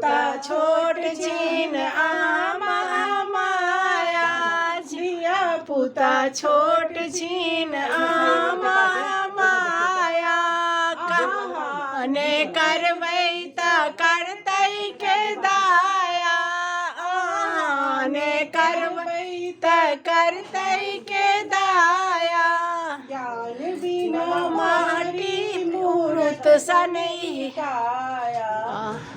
पुता छोट छीन आमा माया, धिया पुता छोट छीन आमा माया। कहने करबै त करतै के दाया, आने करबै त करतै के दाया। ज्ञान बिना माटी मूरत सनई काया,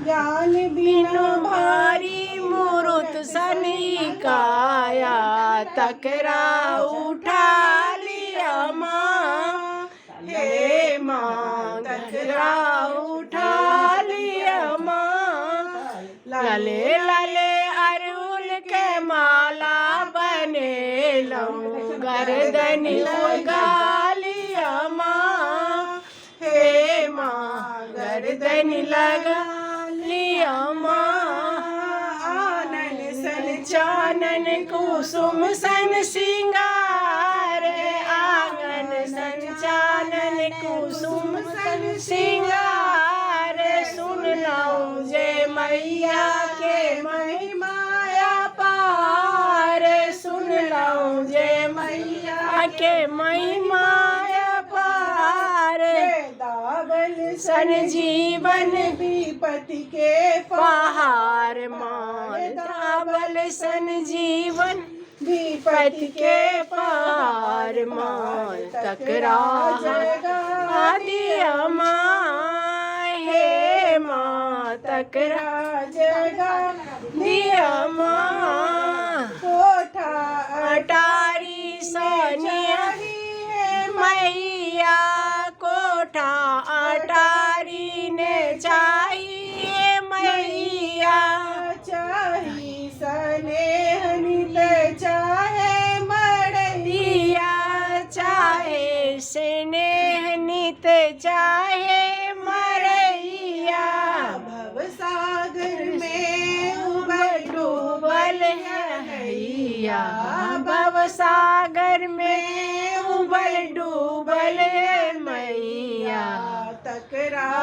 ज्ञान बिना भारी मूरत सनी काया। तकरा उठा लिया माँ, हे माँ तकरा उठा लिया माँ। लले लले अरुल के माला बने लऊं, गर्दन लगा लिया माँ, हे माँ गर्दन लगा लिया माँ। आनन सन चानन कुसुम सन सिंगार, आंगन सन चानन कुसुम सन सिंगार। सुन लऊं जे मैया के महिमाया पार, सुन लऊं जे मैया के महिमाया पार। दावल सन जीवन विपत्ति के पहाड़ मार, दावल सन जीवन विपत्ति के पहाड़ मार। तकरा जगा दिया माँ, हे माँ तकरा जगा दिया माँ। कोठा अटारी सोनिया है मैया, कोठा अटारी ने चाहिए मैया। चाही स्नेह नित चाहे मड़ैया, चाहे स्नेह नित चाहे मरैया। भव सागर में उबल डूबल है हैया, भव सागर में उबल डूबल है मैया। तकरा